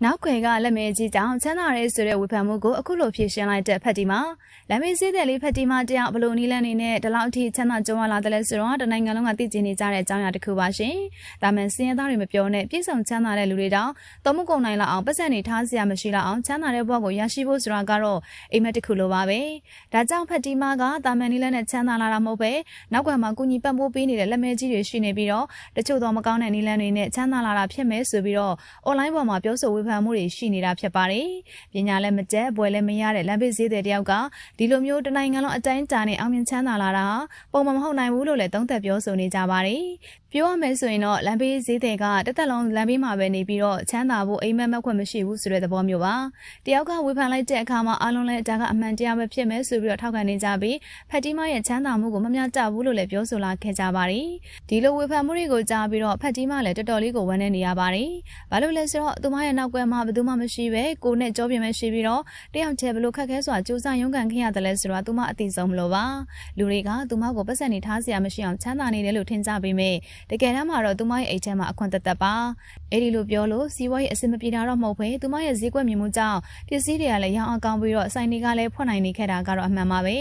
နောက်ခွေကလက်မဲကြီးတောင်ချမ်းသာရဲဆိုတဲ့ဝေဖန်မှုကိုအခုလိုဖြေရှင်းလိုက်တဲ့ဖက်တီမှာလက်မဲစည်းတဲ့လေးဖက်တီမှာတယောက်ဘလို့နီးလန်းနေနဲ့ဒီလောက်အထိချမ်းသာကြွားလာတယ်လဲဆိုတော့တနိုင်ငံလုံးကသိကျင်နေကြတဲ့အကြောင်းအရာတစ်ခုပါရှင်။ဒါမှစင်ရသားတွေမပြောနဲ့ပြည့်စုံချမ်းသာတဲ့လူတွေတောင်တော်မကုန်နိုင်လောက်အောင်ပတ်စံနေထားစရာမရှိလောက်အောင်ချမ်းသာတဲ့ဘဝကိုရရှိဖို့ဆိုတာကတော့အိမ်မက်တစ်ခုလိုပါပဲ။ဒါကြောင့်ဖက်တီမှာကတာမန်နီးလန်းနဲ့ချမ်းသာလာတာမဟုတ်ပဲနောက်ကွယ်မှာကုညီပတ်ပိုးပေးနေတဲ့လက်မဲကြီးတွေရှိနေပြီးတော့တချို့တော့မကောင်းတဲ့နီးလန်းတွေနဲ့ချမ်းသာလာတာဖြစ်မဲ့ဆိုပြီးတော့ online ပေါ်မှာပြောဆိုဝေဖန်မှုတွေရှိနေတာဖြစ်ပါတယ်။ပညာလည်းမကျက်ဘွယ်လည်းမရတဲ့လမ်းဘေးဈေးတဲ့တယောက်ကဒီလိုမျိုးတနိုင်ငံလုံးအတိုင်းအတာနဲ့အောင်မြင်ချမ်းသာလာတာပုံမှန်မဟုတ်နိုင်ဘူးလို့လည်းသုံးသပ်ပြောဆိုနေကြပါတယ်။ပြောရမယ်ဆိုရင်တော့လမ်းဘေးဈေးတဲ့ကတက်တက်လုံးလမ်းဘေးမှာပဲနေပြီးတော့ချမ်းသာဖို့အိမ်မက်မက်ခွင့်မရှိဘူးဆိုတဲ့သဘောမျိုးပါ။တယောက်ကဝေဖန်လိုက်တဲ့အခါမှာအားလုံးလည်းဒါကအမှန်တရားပဲဖြစ်မယ်ဆိုပြီးတော့ထောက်ခံနေကြပြီးဖက်တီမာရဲ့ချမ်းသာမှုကိုမမျှတဘူးလို့လည်းပြောဆိုလာခဲ့ကြပါတယ်။ဒီလိုဝေဖန်မှုတွေကိုကြားပြီးတော့ဖက်တီမာလည်းတော်တော်လေးကိုဝမ်းနည်းနေရပါတယ်။ဘာလို့လဲဆိုတော့သူမရဲ့နောက်ကွယ်မှာဘယ်သူမှမရှိပဲကိုနဲ့ကြောပြင်းမရှိပြီးတော့တယောက်တည်းဘလို့ခက်ခဲစွာစူးစမ်းရုန်းကန်ခဲ့ရတယ်လဲဆိုတော့သူမအသိဆုံးမလို့ပါလူတွေကသူမကိုပတ်စံနေထားစရာမရှိအောင်ချမ်းသာနေတယ်လို့ထင်ကြပေမဲ့တကယ်တမ်းမှာတော့သူမရဲ့အိတ်ထဲမှာအခွင့်သက်သက်ပါအဲ့ဒီလိုပြောလို့စီးပွားရေးအဆင်မပြေတာတော့မဟုတ်ပဲသူမရဲ့ဈေးကွက်မြင်မှုကြောင့်ပစ္စည်းတွေကလည်းရောင်းအောင်ကောင်းပြီးတော့ဆိုင်တွေကလည်းဖွင့်နိုင်နေခဲ့တာကတော့အမှန်ပါပဲ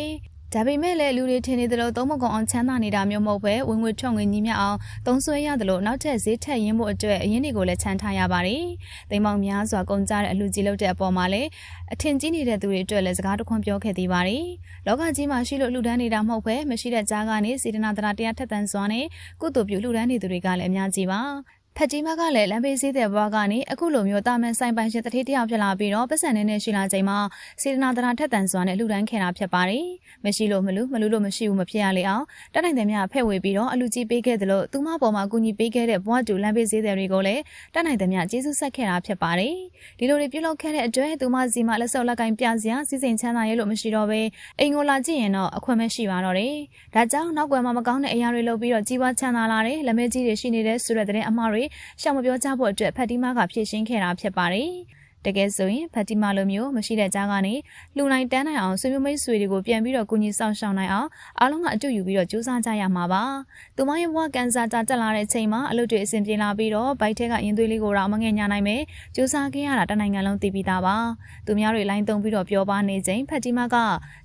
ဒါပေမဲ့လည်းလူတွေထင်နေသလိုသုံးမကုန်အောင်ချမ်းသာနေတာမျိုးမဟုတ်ပဲဝင်ငွေထွက်ငွေညီမျှအောင်သုံးစွဲရတယ်လို့နောက်ထပ်ဈေးထက်ရင်းဖို့အတွက်အရင်းတွေကိုလည်းချမ်းထားရပါတယ်။သိမ်းပေါင်းများစွာကုန်ကြတဲ့အလူကြီးလုပ်တဲ့အပေါ်မှာလည်းအထင်ကြီးနေတဲ့သူတွေအတွက်လည်းစကားတစ်ခွန်းပြောခဲ့သေးပါတယ်။လောကကြီးမှာရှိလို့လှူဒန်းနေတာမဟုတ်ပဲမရှိတဲ့ကြားကနေစေတနာတရားထက်သန်စွာနဲ့ကုသိုလ်ပြုလှူဒန်းနေသူတွေကလည်းအများကြီးပါ။ဖက်တီမာကလည်းလမ်းဘေးစည်းတဲ့ဘဝကနေအခုလိုမျိုးတာမန်ဆိုင်ပိုင်ရှင်တတိတယောက်ဖြစ်လာပြီးတော့ပတ်စံနေရှိလာချိန်မှာစေတနာထက်သန်စွာနဲ့လှူဒန်းခဲ့တာဖြစ်ပါတယ်။မရှိလို့မလူလို့မရှိဘူးမဖြစ်ရလေအောင်တတ်နိုင်တဲ့များဖက်ဝေပြီးတော့အလူကြီးပေးခဲ့သလိုသူမပေါ်မှာအကူအညီပေးခဲ့တဲ့ဘဝတူလမ်းဘေးစည်းတဲ့တွေကိုလည်းတတ်နိုင်တဲ့များကျေးဇူးဆက်ခဲ့တာဖြစ်ပါတယ်။ဒီလိုတွေပြုလုပ်ခဲ့တဲ့အတွက်သူမစီမလက်စော့လက်ကင်ပြစရာစီစဉ်ချမ်းသာရဲလို့မရှိတော့ပဲအိမ်ကိုလာကြည့်ရင်တော့အခွင့်မရှိပါတော့တယ်။ဒါကြောင့်နောက်ကွယ်မှာမကောင်းတဲ့အရာတွေလုပ်ပြီးတော့ကြီးပွားချမ်းသာလာတဲ့လက်မဲကြီးတွေရှိနေတဲ့ဆိုတဲ့တဲ့အမှားတွေရှောင်မပြောကြဖို့အတွက်ဖက်တီမာကဖြည့်ရှင်းခဲ့တာဖြစ်ပါတယ်။တကယ်ဆိုရင်ဖက်တီမာလိုမျိုးမရှိတဲ့ကြားကနေလူနိုင်တန်းနိုင်အောင်ဆွေမျိုးမိတ်ဆွေတွေကိုပြန်ပြီးတော့ကူညီဆောင်ရှောက်နိုင်အောင်အားလုံးကအတူယူပြီးတော့ကြိုးစားကြရမှာပါ။သူမရဲ့ဘဝကန်ဆာတာတက်လာတဲ့ချိန်မှာအလုပ်တွေအဆင်ပြေလာပြီးတော့ဘိုက်ထဲကရင်သွေးလေးကိုတော့မငဲ့ညာနိုင်မယ်ကြိုးစားခဲ့ရတာတနိုင်ငံလုံးသိပြီးသားပါ။သူများတွေလိုင်းသုံးပြီးတော့ပြောပါနေချိန်ဖက်တီမာက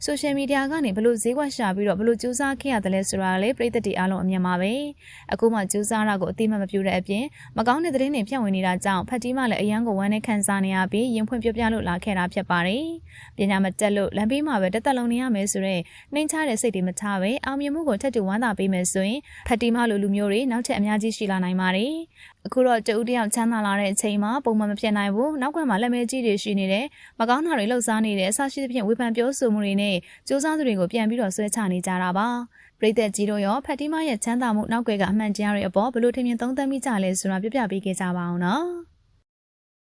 ဆိုရှယ်မီဒီယာကနေဘလို့ဈေးကွက်ရှာပြီးတော့ဘလို့ကြိုးစားခဲ့ရတယ်လဲဆိုတာလေပြည်သက်တွေအားလုံးအမြင်ပါပဲ။အခုမှကြိုးစားတာကိုအတိမမပြူတဲ့အပြင်မကောင်းတဲ့သတင်းတွေဖြန့်ဝေနေတာကြောင့်ဖက်တီမာလည်းအရန်ကိုဝမ်းနဲ့ခံစားနေရပြီးရင်ဖွင့်ပြပြလို့လာခဲ့တာဖြစ်ပါတယ်။ပညာမတက်လို့လမ်းဘေးမှာပဲတက်လုံးနေရမယ်ဆိုတော့နှိမ်ချတဲ့စိတ်တွေမထားပဲအောင်မြင်မှုကိုထပ်တူဝမ်းသာပေးမယ်ဆိုရင်ဖက်တီမာလိုလူမျိုးတွေနောက်ထပ်အများကြီးရှိလာနိုင်ပါတယ်။အခုတော့တဦးတယောက်ချမ်းသာလာတဲ့အချိန်မှာပုံမှန်မဖြစ်နိုင်ဘူး။နောက်ကွယ်မှာလက်မဲကြီးတွေရှိနေတယ်။မကောင်းတာတွေလှုပ်ရှားနေတယ်။အစရှိသဖြင့်ဝေဖန်ပြောဆိုမှုတွေနဲ့စူးစမ်းသူတွေကိုပြန်ပြီးတော့ဆွဲချနေကြတာပါ။ပြည်သက်ကြီးတို့ရောဖက်တီမာရဲ့ချမ်းသာမှုနောက်ကွယ်ကအမှန်တရားတွေအပေါ်ဘလို့ထင်မြင်သုံးသပ်မိကြလဲဆိုတာပြပြပေးခဲ့ကြပါအောင်နော်။